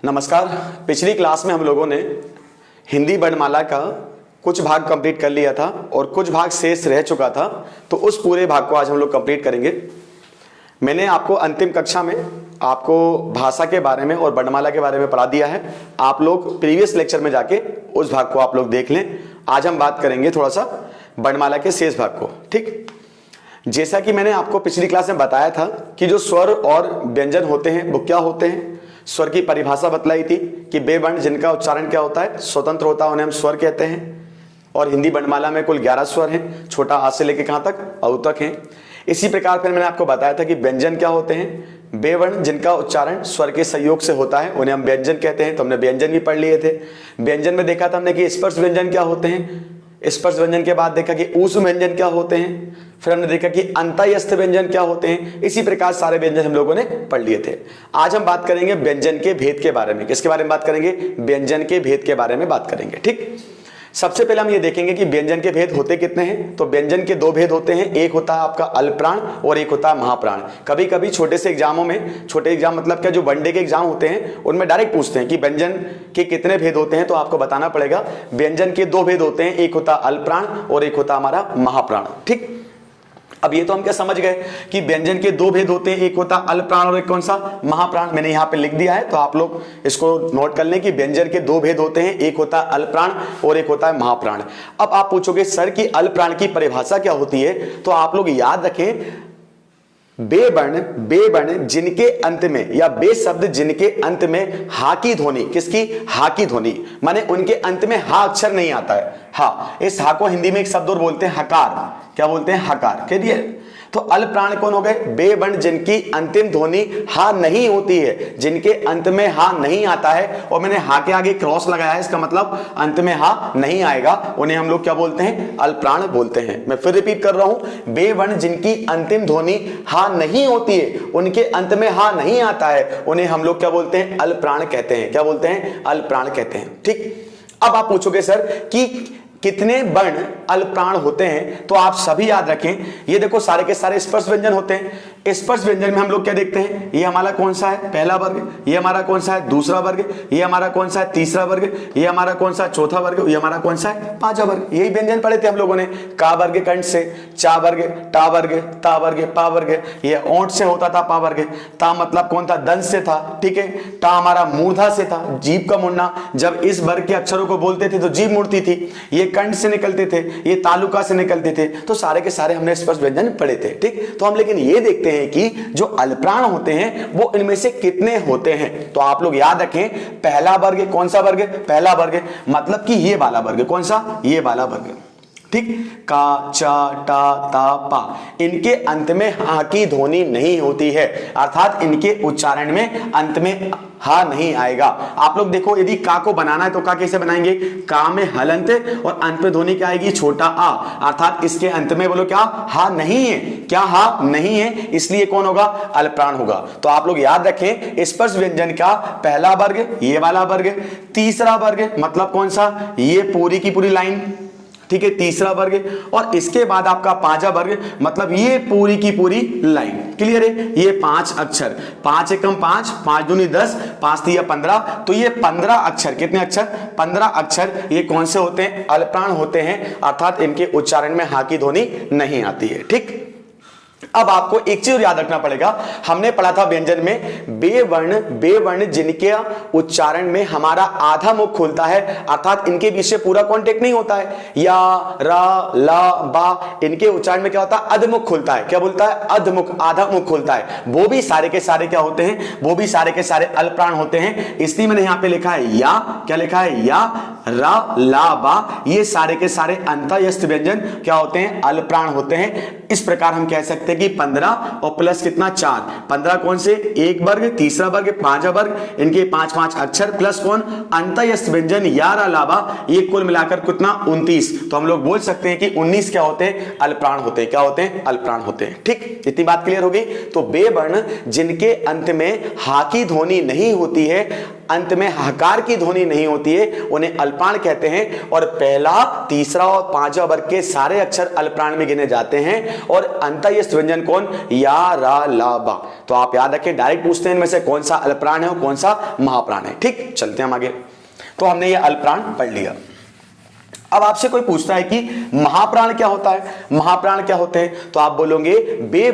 नमस्कार। पिछली क्लास में हम लोगों ने हिंदी वर्णमाला का कुछ भाग कंप्लीट कर लिया था और कुछ भाग शेष रह चुका था, तो उस पूरे भाग को आज हम लोग कंप्लीट करेंगे। मैंने आपको अंतिम कक्षा में आपको भाषा के बारे में और वर्णमाला के बारे में पढ़ा दिया है। आप लोग प्रीवियस लेक्चर में जाके उस भाग को आप लोग देख लें। आज हम बात करेंगे थोड़ा सा वर्णमाला के शेष भाग को। ठीक, जैसा कि मैंने आपको पिछली क्लास में बताया था कि जो स्वर और व्यंजन होते हैं वो क्या होते हैं। स्वर की परिभाषा बतलाई थी कि वे वर्ण जिनका उच्चारण क्या होता है, स्वतंत्र होता है, उन्हें हम स्वर कहते हैं। और हिंदी वर्णमाला में कुल 11 स्वर हैं, छोटा आ से लेकर कहाँ तक, अ तक हैं। इसी प्रकार फिर मैंने आपको बताया था कि व्यंजन क्या होते हैं। वे वर्ण जिनका उच्चारण स्वर के सहयोग से होता है उन्हें हम व्यंजन कहते हैं। तो हमने व्यंजन भी पढ़ लिए थे। व्यंजन में देखा था हमने कि स्पर्श व्यंजन क्या होते हैं। स्पर्श व्यंजन के बाद देखा कि ऊष्म व्यंजन क्या होते हैं। फिर हमने देखा कि अंतःस्थ व्यंजन क्या होते हैं। इसी प्रकार सारे व्यंजन हम लोगों ने पढ़ लिए थे। आज हम बात करेंगे व्यंजन के भेद के बारे में। किसके बारे में बात करेंगे? व्यंजन के भेद के बारे में बात करेंगे। ठीक, सबसे पहले हम ये देखेंगे कि व्यंजन के भेद होते कितने हैं। तो व्यंजन के दो भेद होते हैं, एक होता है आपका अल्पप्राण और एक होता है महाप्राण। कभी कभी छोटे से एग्जामों में, छोटे एग्जाम मतलब क्या, जो वनडे के एग्जाम होते हैं उनमें डायरेक्ट पूछते हैं कि व्यंजन के कितने भेद होते हैं। तो आपको बताना पड़ेगा व्यंजन के दो भेद होते हैं, एक होता अल्पप्राण और एक होता हमारा महाप्राण। ठीक, अब ये तो हम क्या समझ गए कि व्यंजन के दो भेद होते हैं, एक होता अल्पप्राण और एक कौन सा, महाप्राण। मैंने यहाँ पे लिख दिया है, तो आप लोग इसको नोट कर लें कि व्यंजन के दो भेद होते हैं, एक होता है अल्पप्राण और एक होता है महाप्राण। अब आप पूछोगे सर की अल्पप्राण की परिभाषा क्या होती है, तो आप लोग याद रखें बे वर्ण जिनके अंत में, या बे शब्द जिनके अंत में हा की ध्वनि, किसकी, हा की ध्वनि, माने उनके अंत में हा अक्षर नहीं आता है। हा, इस हा को हिंदी में एक शब्द और बोलते हैं हकार। क्या बोलते हैं? हकार। क्लियर? तो अल्पप्राण कौन हो गए? बे वर्ण जिनकी अंतिम ध्वनि हा नहीं होती है, जिनके अंत में हा नहीं आता है। और मैंने हा के आगे क्रॉस लगाया है, इसका मतलब अंत में हा नहीं आएगा, उन्हें हम लोग क्या बोलते हैं? अल्पप्राण बोलते हैं। मैं फिर रिपीट कर रहा हूं, बे वर्ण जिनकी अंतिम ध्वनि हा नहीं होती है, उनके अंत में हा नहीं आता है, उन्हें हम लोग क्या बोलते हैं? अल्पप्राण कहते हैं। क्या बोलते हैं? अल्पप्राण कहते हैं। ठीक, अब आप पूछोगे सर कि कितने वर्ण अल्पप्राण होते हैं, तो आप सभी याद रखें, ये देखो सारे के सारे स्पर्श व्यंजन होते हैं। स्पर्श व्यंजन में हम लोग क्या देखते हैं, ये हमारा कौन सा है? पहला वर्ग। ये हमारा कौन सा है? दूसरा वर्ग। ये हमारा कौन सा है? तीसरा वर्ग। ये हमारा कौन सा? चौथा वर्ग। ये हमारा कौन सा है? पांचवा वर्ग। यही व्यंजन पढ़े थे हम लोगों ने। का वर्ग कंठ से, चा वर्ग, टा वर्ग, ता वर्ग, पा वर्ग। ये ओंठ से होता था पा वर्ग। ता मतलब कौन था? दंत से था। ठीक है, टा हमारा मूर्धा से था, जीभ का मुड़ना। जब इस वर्ग के अक्षरों को बोलते थे तो जीभ मुड़ती थी। ये कंठ से निकलते थे, ये तालुका से निकलते थे। तो सारे के सारे हमने स्पर्श व्यंजन पढ़े थे। ठीक, तो हम लेकिन ये देखते हैं कि जो अल्पप्राण होते हैं वो इनमें से कितने होते हैं। तो आप लोग याद रखें, पहला वर्ग कौन सा वर्ग? पहला वर्ग मतलब कि ये वाला वर्ग। कौन सा? ये वाला वर्ग। ठीक, का, चा, टा, ता, पा, इनके अंत में हा की ध्वनि नहीं होती है, अर्थात इनके उच्चारण में अंत में हा नहीं आएगा। आप लोग देखो, यदि का को बनाना है तो का कैसे बनाएंगे? का में हलंत और अंत में ध्वनि क्या आएगी? छोटा आ, अर्थात इसके अंत में बोलो क्या? हा नहीं है। क्या हा नहीं है? इसलिए कौन होगा? अल्पप्राण होगा। तो आप लोग याद रखें, स्पर्श व्यंजन का पहला वर्ग ये वाला वर्ग, तीसरा वर्ग मतलब कौन सा? ये पूरी की पूरी लाइन। ठीक है, तीसरा वर्ग, और इसके बाद आपका पांचवा वर्ग मतलब ये पूरी की पूरी लाइन। क्लियर है? ये 5 अक्षर, 5 एकम 5, 5 दूनी 10, 5 तिया 15। तो ये 15 अक्षर, कितने अक्षर? 15 अक्षर। ये कौन से होते हैं? अल्पप्राण होते हैं, अर्थात इनके उच्चारण में हा की ध्वनि नहीं आती है। ठीक, अब आपको एक चीज याद रखना पड़ेगा, हमने पढ़ा था व्यंजन में बे वर्ण जिनके उच्चारण में हमारा आधा मुख खुलता है, अर्थात इनके बीच से पूरा कांटेक्ट नहीं होता है। या, रा, ला, बा, इनके उच्चारण में क्या होता है? अधमुख खुलता है। क्या बोलता है? अधमुख, आधा मुख खुलता है। वो भी सारे के सारे क्या होते हैं? वो भी सारे के सारे अल्पप्राण होते हैं। इसलिए मैंने यहां पे लिखा है या, क्या लिखा है? या, रा, ला, बा, ये सारे के सारे अंतःस्थ व्यंजन क्या होते हैं? अल्पप्राण होते हैं। इस प्रकार हम कह सकते हैं कि 15 और प्लस कितना? 4। 15 कौन से? एक वर्ग, तीसरा वर्ग, पांचवा वर्ग, इनके 5 अक्षर प्लस कौन? अंतःस्थ व्यंजन यार अलावा, ये कुल मिलाकर कितना? 29। तो हम लोग बोल सकते हैं कि 19 क्या होते हैं? अल्पप्राण होते हैं। क्या होते हैं? अल्पप्राण होते हैं। ठीक, इतनी बात क्लियर होगी। तो बे वर्ण जिनके अंत में हा की ध्वनि नहीं होती है, अंत में हकार की ध्वनि नहीं होती है उन्हें अल्पाण कहते हैं। और पहला, तीसरा और पांचवा वर्ग के सारे अक्षर अल्पप्राण में गिने जाते हैं। और अंतःस्थ व्यंजन कौन? या, रा, ला, बा। तो आप याद रखें, डायरेक्ट पूछते हैं इनमें से कौन सा अल्पप्राण है और कौन सा महाप्राण है। ठीक, चलते हैं हम आगे। तो हमने ये अल्पप्राण पढ़ लिया। अब आपसे कोई पूछता है कि महाप्राण क्या होता है, महाप्राण क्या होते हैं, तो आप बोलोगे बे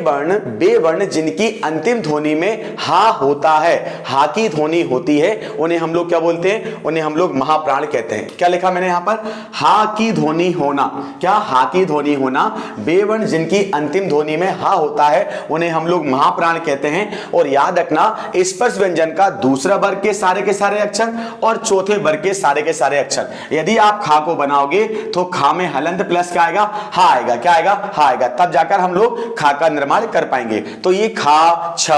वर्ण जिनकी अंतिम ध्वनि में हा होता है, हा की ध्वनि होती है, उन्हें हम लोग क्या बोलते हैं? उन्हें हम लोग महाप्राण कहते हैं। क्या लिखा मैंने यहां पर? हा की ध्वनि होना। क्या? हा की ध्वनि होना। बेवर्ण जिनकी अंतिम ध्वनि में हा होता है उन्हें हम लोग महाप्राण कहते हैं। और याद रखना, स्पर्श व्यंजन का दूसरा वर्ग के सारे अक्षर और चौथे वर्ग के सारे अक्षर, यदि आप खा को बनाओगे तो खा में हलंत प्लस क्या आएगा? हा आएगा। क्या आएगा? हा आएगा। तब जाकर हम लोग खा का निर्माण कर पाएंगे। तो ये खा, छ,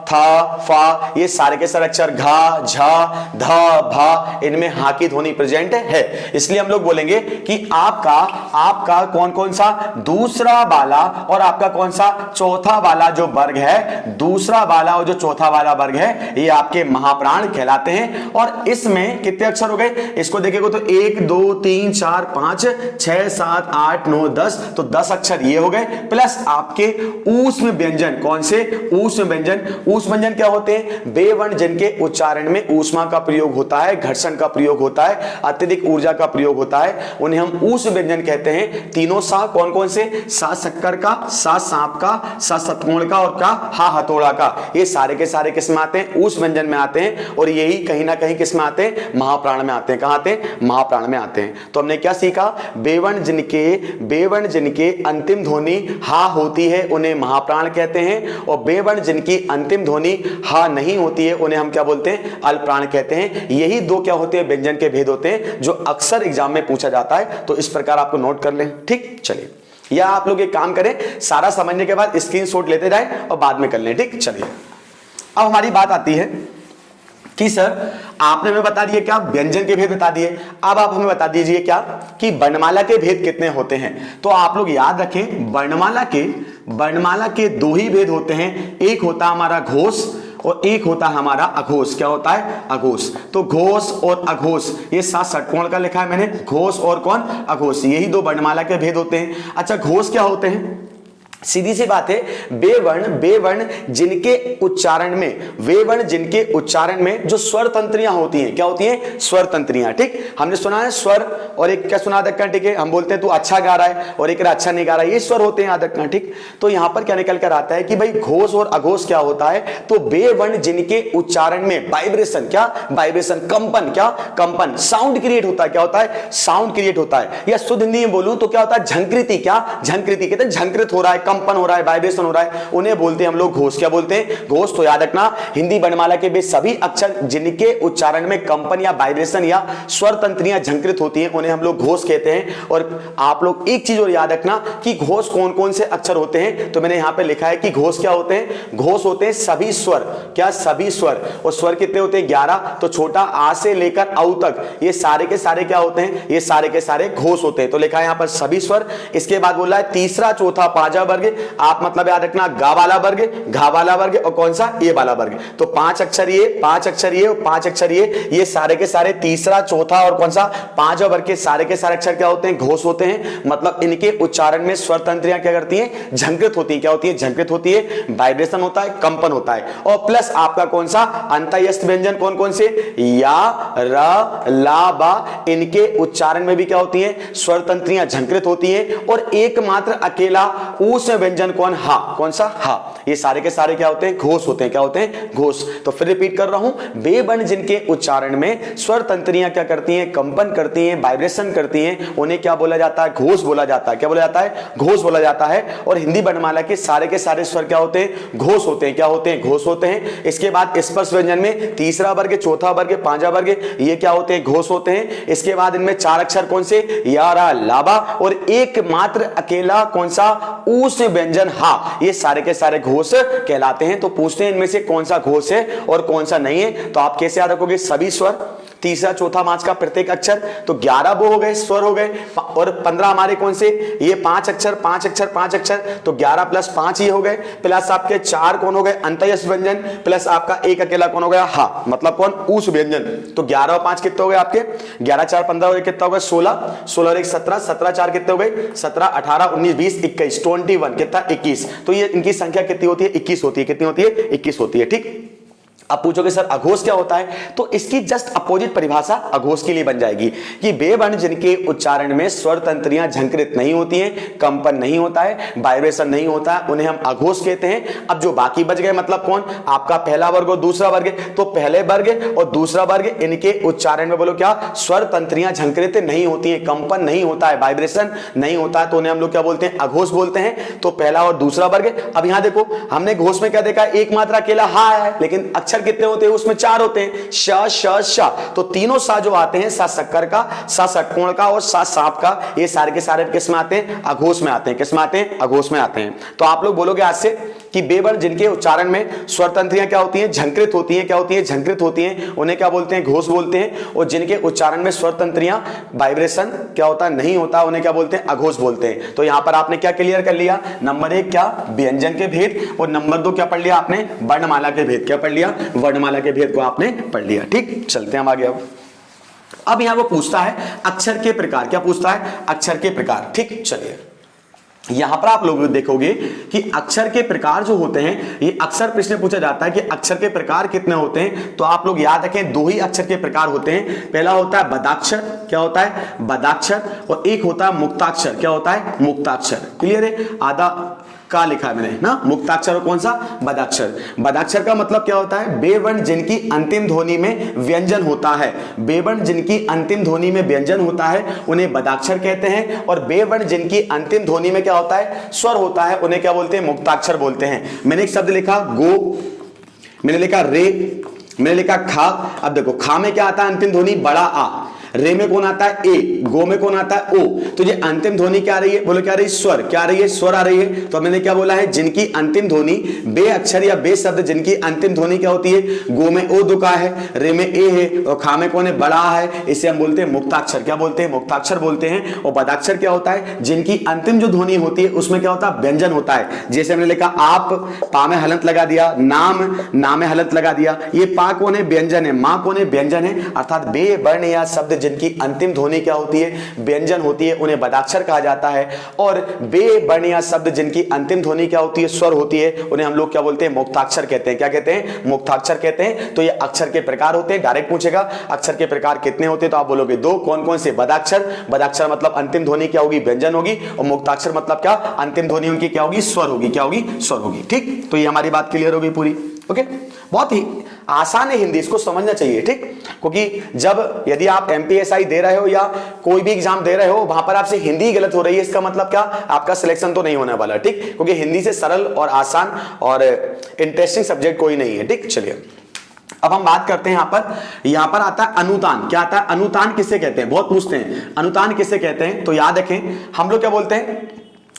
था, फा, ये सारे के सारे अक्षर घा, झा, ध, भा, इनमें हा की ध्वनि प्रेजेंट है। इसलिए हम लोग बोलेंगे कि आपका कौन कौन सा दूसरा वाला और आपका कौन सा चौथा वाला जो वर्ग है, दूसरा वाला और जो चौथा वाला वर्ग है, ये आपके महाप्राण कहलाते हैं। और इसमें कितने अक्षर हो गए? इसको देखेंगे तो 1 2 3 4 5 6 7 8 9 10, तो 10 अक्षर ये हो गए, प्लस आपके ऊष्म व्यंजन। कौन से? ऊष्म व्यंजन। ऊष्म व्यंजन क्या होते हैं? बेवर्ण जिनके उच्चारण में ऊष्मा का प्रयोग होता है, घर्षण का प्रयोग होता है, अत्यधिक ऊर्जा का प्रयोग होता है, उन्हें हम ऊष्म व्यंजन कहते हैं। तीनों सा कौन कौन से? सा शक्कर का, सा सांप का, सा षटकोण का और का हा हथौड़ा का, ये सारे के सारे किस में आते हैं? ऊष्म व्यंजन में आते हैं। और यही कहीं ना कहीं किस में आते हैं? महाप्राण में आते हैं। कहां आते हैं? महाप्राण में आते हैं। तो हमने क्या सीखा? बेवर्ण जिनके अंतिम ध्वनि हा होती है उन्हें महाप्राण कहते हैं। और बेवर्ण जिनकी अंतिम ध्वनि हा नहीं होती है उन्हें हम क्या बोलते हैं? अल्पप्राण कहते हैं। यही दो क्या होते हैं? व्यंजन के भेद होते हैं, जो अक्सर एग्जाम में पूछा जाता है। तो इस प्रकार आपको नोट कर लें। ठीक, चलिए, या आप लोग एक काम करें, सारा समझने के बाद स्क्रीनशॉट लेते जाएं और बाद में कर लें। ठीक, चलिए, अब हमारी बात आती है कि सर आपने हमें बता दिए क्या? व्यंजन के भेद बता दिए। अब आप हमें बता दीजिए क्या कि वर्णमाला के भेद कितने होते हैं। तो आप लोग याद रखें, वर्णमाला के दो ही भेद होते हैं। एक होता हमारा घोष और एक होता है हमारा अघोष। क्या होता है? अघोष। तो घोष और अघोष, ये सात षटकोण का लिखा है मैंने, घोष और कौन? अघोष। यही दो वर्णमाला के भेद होते हैं। अच्छा, घोष क्या होते हैं? सीधी सी बात है, बेवर्ण जिनके उच्चारण में जो स्वर तंत्रियां होती हैं, क्या होती हैं? स्वर तंत्रियां। ठीक, हमने सुना है स्वर, और एक क्या सुना रखा? ठीक है, हम बोलते हैं तू अच्छा गा रहा है और एक अच्छा नहीं गा रहा है, ये स्वर होते हैं, याद रखना। ठीक, तो यहां पर क्या निकल कर आता है कि भाई घोष और अघोष क्या होता है? तो बेवर्ण जिनके उच्चारण में वाइब्रेशन, क्या? वाइब्रेशन, कंपन, क्या? कंपन, साउंड क्रिएट होता है। क्या होता है? साउंड क्रिएट होता है। या शुद्ध हिंदी में बोलूं तो क्या होता है? झंकृति। क्या? झंकृति कहते हैं, झंकृत हो रहा है, कंपन हो रहा है, वाइब्रेशन हो रहा है, उन्हें बोलते हैं हम लोग घोष। क्या बोलते हैं? घोष। तो याद रखना, हिंदी वर्णमाला के वे सभी अक्षर जिनके उच्चारण में कंपन या वाइब्रेशन या स्वर तंत्रियां झंकृत होती हैं उन्हें हम लोग घोष कहते हैं। और आप लोग एक चीज और याद रखना कि घोष कौन कौन से अक्षर होते हैं। तो मैंने यहां पे लिखा है कि घोष क्या होते हैं? घोष होते हैं सभी स्वर। क्या? सभी स्वर। और स्वर कितने होते हैं? 11। तो छोटा आ से लेकर औ तक ये सारे के सारे क्या होते हैं? ये सारे के सारे घोष होते हैं। तो लिखा है यहां पर सभी स्वर। इसके बाद बोला है तीसरा, चौथा, पांचवा वर्ग, आप मतलब याद रखना गा वाला वर्ग, घा वाला वर्ग और कौन सा? ए वाला वर्ग। तो 5 अक्षर ये, 5 अक्षर ये और 5 अक्षर ये सारे के सारे तीसरा, चौथा और कौन सा? पांचवा वर्ग के सारे अक्षर क्या होते हैं? घोष होते हैं। मतलब इनके उच्चारण में स्वर तंत्रियां क्या करती हैं? झंकृत होती हैं। क्या होती है? झंकृत होती है, वाइब्रेशन होता है, कंपन होता है। और प्लस आपका कौन सा? अंतःस्थ व्यंजन कौन कौन से? या, र, ला, बा, इनके उच्चारण में भी क्या होती है? स्वर तंत्रियां झंकृत होती हैं। और एकमात्र अकेला ऊष्म व्यंजन कौन? हा। कौन सा? हा। ये सारे के सारे क्या होते हैं? घोष होते हैं। क्या होते हैं? घोष। तो फिर रिपीट कर रहा हूं, बेवर्ण जिनके उच्चारण में स्वर तंत्रियां क्या करती हैं? कंपन करती हैं, वाइब्रेशन करती हैं, उन्हें क्या बोला जाता है? घोष बोला जाता है। क्या बोला जाता है? घोष बोला जाता है। और हिंदी वर्णमाला के सारे स्वर क्या होते हैं? घोष होते हैं। क्या होते हैं? घोष होते हैं। इसके बाद स्पर्श व्यंजन में तीसरा वर्ग, चौथा वर्ग, पांचवा वर्ग, ये क्या होते हैं? घोष होते हैं। इसके बाद इनमें 4 अक्षर कौन से? या, रा, ला, बा और एकमात्र अकेला कौन सा? ऊष्म व्यंजन हा। ये सारे के सारे घोष कहलाते हैं। तो पूछते हैं इनमें से कौन सा घोष है और कौन सा नहीं है। तो आप कैसे याद रखोगे? सभी स्वर, तीसरा चौथा पांच का प्रत्येक अक्षर, तो 11 वो हो गए स्वर हो गए, और 15 हमारे कौन से, ये 5 अक्षर 5 अक्षर 5 अक्षर, तो 11 प्लस 5 ये हो गए, प्लस आपके 4 कौन हो गए अंतयस व्यंजन, प्लस आपका एक अकेला कौन हो गया हा, मतलब कौन ऊस व्यंजन। तो 11 और 5 कितने हो गए आपके, 11 4 15 हो गए, कितना हो गया 16, 16 और 1 17, 17 4 कितने हो गए 17, 18 19 20 21 21 कितना 21। तो ये इनकी संख्या कितनी होती है 21 होती है, कितनी होती है 21 होती है। ठीक, अब पूछोगे सर अघोष क्या होता है, तो इसकी जस्ट अपोजिट परिभाषा अघोष के लिए बन जाएगी कि वे वर्ण जिनके उच्चारण में स्वर तंत्रियां झंकृत नहीं होती हैं, कंपन नहीं होता है, वाइब्रेशन नहीं होता है, उन्हें हम अघोष कहते हैं। अब जो बाकी बच गए मतलब कौन, आपका पहला वर्ग और दूसरा वर्ग, तो पहले वर्ग और दूसरा वर्ग इनके उच्चारण में बोलो क्या, स्वर तंत्रियां झंकृत नहीं होती है, कंपन नहीं होता है, वाइब्रेशन नहीं होता है, तो उन्हें हम लोग क्या बोलते हैं अघोष बोलते हैं। तो पहला और दूसरा वर्ग। अब यहां देखो हमने घोष में क्या देखा, एक मात्रा अकेला हा है, लेकिन अक्षर कितने होते हैं उसमें 4 होते हैं, श श श, तो तीनों सा जो आते हैं, सा शक्कर का, सा षटकोण का और सा सांप का, ये सारे के सारे किस में आते हैं अघोष में आते हैं, किस में आते हैं अघोष में आते हैं। तो आप लोग बोलोगे आज से कि वे वर्ण जिनके उच्चारण में स्वर तंत्रियां क्या होती हैं झंकृत होती हैं, क्या होती है झंकृत होती हैं, उन्हें क्या बोलते हैं घोष बोलते हैं, और जिनके उच्चारण में स्वर तंत्रियां वाइब्रेशन क्या होता है नहीं होता, उन्हें क्या बोलते हैं अघोष बोलते हैं। तो यहां पर आपने क्या क्लियर कर लिया, नंबर 1 क्या व्यंजन के भेद, और नंबर 2 क्या पढ़ लिया आपने वर्णमाला के भेद, क्या पढ़ लिया वर्णमाला के भेद को आपने पढ़ लिया। ठीक, चलते हैं हम आगे। अब यहां वो पूछता है अक्षर के प्रकार, क्या पूछता है अक्षर के प्रकार। ठीक, चलिए यहां पर आप लोग देखोगे कि अक्षर के प्रकार जो होते हैं, ये अक्सर प्रश्न पूछा जाता है कि अक्षर के प्रकार कितने होते हैं, तो आप लोग याद रखें 2 ही अक्षर के प्रकार होते हैं। पहला होता है बदाक्षर, क्या होता है बदाक्षर, और एक होता है मुक्ताक्षर, क्या होता है मुक्ताक्षर। क्लियर है, आधा का लिखा है मैंने ना, मुक्ताक्षर और कौन सा बदाक्षर। बदाक्षर का मतलब क्या होता है, वे वर्ण जिनकी अंतिम ध्वनि में व्यंजन होता है, वे वर्ण जिनकी अंतिम ध्वनि में व्यंजन होता है उन्हें बदाक्षर कहते हैं, और वे वर्ण जिनकी अंतिम ध्वनि में क्या होता है स्वर होता है उन्हें क्या बोलते हैं मुक्ताक्षर बोलते हैं। मैंने एक शब्द लिखा गो, मैंने लिखा रे, मैंने लिखा खा। अब देखो खा में क्या आता है अंतिम ध्वनि बड़ा आ, रे में कौन आता है ए, गो में कौन आता है ओ, तो ये अंतिम ध्वनि क्या आ रही है, बोलो क्या आ रही है स्वर, क्या आ रही है स्वर आ रही है। तो मैंने क्या बोला है जिनकी अंतिम ध्वनि बे अक्षर या बे शब्द जिनकी अंतिम ध्वनि क्या होती है, गो में ओ दुका है, रे में ए है, और खा में कौन है बड़ा है, इसे हम बोलते हैं मुक्ताक्षर, क्या बोलते हैं मुक्ताक्षर बोलते हैं। और बदाक्षर क्या होता है जिनकी अंतिम जो ध्वनि होती है उसमें क्या होता है व्यंजन होता है। जैसे हमने लिखा आप, पा में हलंत लगा दिया, नाम, ना में हलंत लगा दिया, ये पा कौन है व्यंजन है, मां कौन है व्यंजन है, अर्थात बे वर्ण या शब्द जिनकी अंतिम ध्वनि क्या होती है व्यंजन होती है उन्हें बदाक्षर कहा जाता है, और बे वर्ण या शब्द जिनकी अंतिम ध्वनि क्या होती है स्वर होती है उन्हें हम लोग क्या बोलते हैं मुक्ताक्षर कहते हैं, क्या कहते हैं मुक्ताक्षर कहते हैं। तो ये अक्षर के प्रकार होते हैं। डायरेक्ट पूछेगा अक्षर के प्रकार कितने होते हैं, तो आप बोलोगे 2, कौन कौन से बदाक्षर, बदाक्षर मतलब अंतिम ध्वनि क्या होगी व्यंजन होगी, और मुक्ताक्षर मतलब क्या अंतिम ध्वनि उनकी क्या होगी स्वर होगी, क्या होगी स्वर होगी। ठीक, तो ये हमारी बात क्लियर होगी पूरी। ओके, बहुत ही आसान है हिंदी, इसको समझना चाहिए। ठीक, क्योंकि जब यदि आप एमपीएसआई दे रहे हो या कोई भी एग्जाम दे रहे हो वहां पर आपसे हिंदी गलत हो रही है, इसका मतलब क्या आपका सिलेक्शन तो नहीं होने वाला। ठीक, क्योंकि हिंदी से सरल और आसान और इंटरेस्टिंग सब्जेक्ट कोई नहीं है। ठीक, चलिए अब हम बात करते हैं यहां पर आता है अनुतान। क्या आता है अनुतान, किसे कहते हैं, बहुत पूछते हैं अनुतान किसे कहते हैं। तो याद रखें हम लोग क्या बोलते हैं,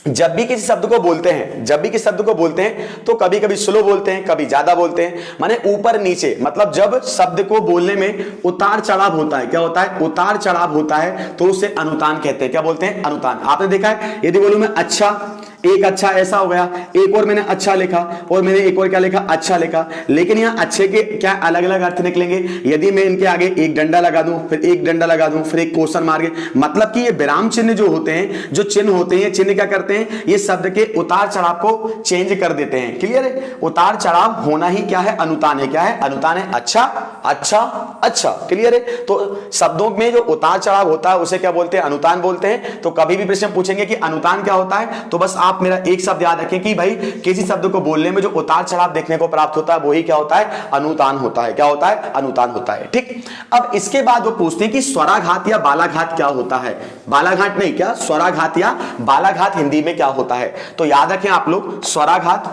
जब भी किसी शब्द को बोलते हैं, जब भी किसी शब्द को बोलते हैं तो कभी कभी स्लो बोलते हैं, कभी ज्यादा बोलते हैं, माने ऊपर नीचे, मतलब जब शब्द को बोलने में उतार चढ़ाव होता है, क्या होता है उतार चढ़ाव होता है, तो उसे अनुतान कहते हैं। क्या बोलते हैं अनुतान। आपने देखा है यदि बोलूं मैं अच्छा, एक अच्छा ऐसा हो गया, एक और मैंने अच्छा लिखा, और मैंने एक और क्या लिखा अच्छा लिखा, लेकिन यहां अच्छे के क्या अलग अलग अर्थ निकलेंगे। यदि मैं इनके आगे एक डंडा लगा दूं, फिर एक डंडा लगा दूं, फिर एक क्वेश्चन मार्क, मतलब कि ये विराम चिन्ह जो होते हैं, जो चिन्ह होते हैं, चिन्ह क्या करते हैं, ये शब्द के उतार चढ़ाव को चेंज कर देते हैं। क्लियर है, उतार चढ़ाव होना ही क्या है अनुतान है। क्या है अनुतान है अच्छा अच्छा अच्छा। क्लियर है, तो शब्दों में जो उतार चढ़ाव होता है उसे क्या बोलते हैं अनुतान बोलते हैं। तो कभी भी प्रश्न पूछेंगे कि अनुतान क्या होता है, तो बस आप मेरा एक शब्द याद रखें कि भाई किसी शब्द को बोलने में जो उतार चढ़ाव देखने को प्राप्त होता है वही क्या होता है अनुतान होता है। क्या होता है अनुतान होता है। ठीक, अब इसके बाद वो पूछते हैं कि स्वराघात या बालाघात क्या होता है। बालाघात नहीं, क्या स्वराघात या बालाघात हिंदी में क्या होता है। तो याद रखें आप लोग स्वराघात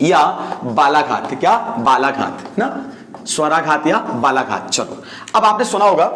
या बालाघात, क्या बालाघात ना, स्वराघात या बालाघात। चलो अब आपने सुना होगा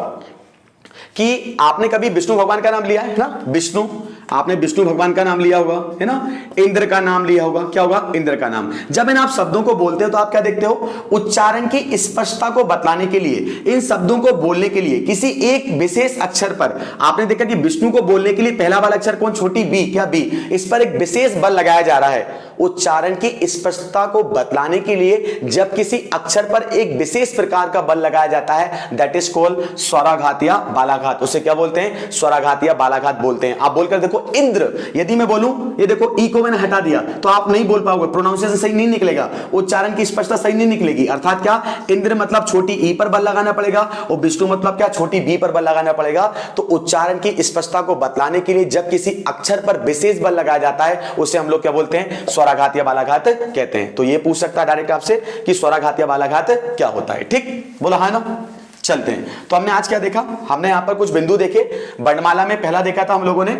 कि आपने कभी विष्णु भगवान का नाम लिया है ना, विष्णु, आपने विष्णु भगवान का नाम लिया होगा, है ना, इंद्र का नाम लिया होगा, क्या होगा, इंद्र का नाम। जब इन आप शब्दों को बोलते हो तो आप क्या देखते हो, उच्चारण की स्पष्टता को बतलाने के लिए, इन शब्दों को बोलने के लिए किसी एक विशेष अक्षर पर, आपने देखा कि विष्णु को बोलने के लिए पहला वाला अक्षर कौन, छोटी बी, क्या बी, इस पर एक विशेष बल लगाया जा रहा है। उच्चारण की स्पष्टता को बतलाने के लिए जब किसी अक्षर पर एक विशेष प्रकार का बल लगाया जाता है, दैट इज कॉल्ड स्वराघात या बालाघात। उसे क्या बोलते हैं, स्वराघात या बालाघात बोलते हैं। आप बोलकर देखो इंद्र, यदि मैं बोलूं ये देखो ई को मैंने हटा दिया तो आप नहीं बोल पाओगे, प्रोनाउंसिएशन सही नहीं निकलेगा, उच्चारण की स्पष्टता सही नहीं निकलेगी। अर्थात क्या, इंद्र मतलब छोटी ई पर बल लगाना पड़ेगा और विष्णु मतलब क्या, छोटी बी पर बल लगाना पड़ेगा। तो उच्चारण की स्पष्टता को बतलाने के लिए जब किसी अक्षर पर विशेष बल लगाया जाता है उसे हम लोग क्या बोलते हैं, स्वराघात या बालाघात कहते हैं। तो ये पूछ सकता है डायरेक्ट आपसे कि स्वराघात या बालाघात क्या होता है, ठीक, बोला है ना। चलते हैं, तो हमने आज क्या देखा, हमने यहां पर कुछ बिंदु देखे। वर्णमाला में पहला देखा था हम लोगों ने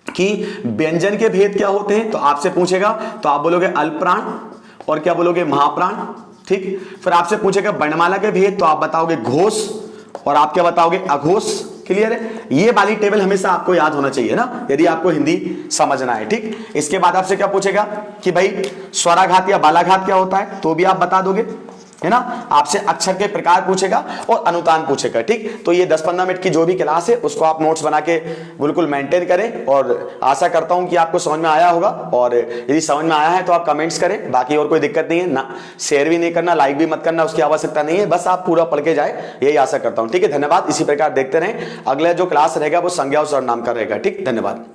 कि व्यंजन के भेद क्या होते हैं, तो आपसे पूछेगा तो आप बोलोगे अल्पप्राण और क्या बोलोगे, महाप्राण, ठीक। फिर आपसे पूछेगा वर्णमाला के भेद तो आप बताओगे घोष और आप क्या बताओगे, अघोष। क्लियर है, ये वाली टेबल हमेशा आपको याद होना चाहिए ना, यदि आपको हिंदी समझना है, ठीक। इसके बाद आपसे क्या पूछेगा कि भाई स्वराघात या बालाघात क्या होता है, तो भी आप बता दोगे, है ना। आपसे अक्षर के प्रकार पूछेगा और अनुतान पूछेगा, ठीक। तो ये 10-15 मिनट की जो भी क्लास है उसको आप नोट्स बना के बिल्कुल मेंटेन करें और आशा करता हूं कि आपको समझ में आया होगा। और यदि समझ में आया है तो आप कमेंट्स करें, बाकी और कोई दिक्कत नहीं है ना, शेयर भी नहीं करना, लाइक भी मत करना, उसकी आवश्यकता नहीं है, बस आप पूरा पढ़ के जाए, यही आशा करता हूं, ठीक है। धन्यवाद, इसी प्रकार देखते रहें। अगला जो क्लास रहेगा वो संज्ञा और सर्वनाम का रहेगा, ठीक, धन्यवाद।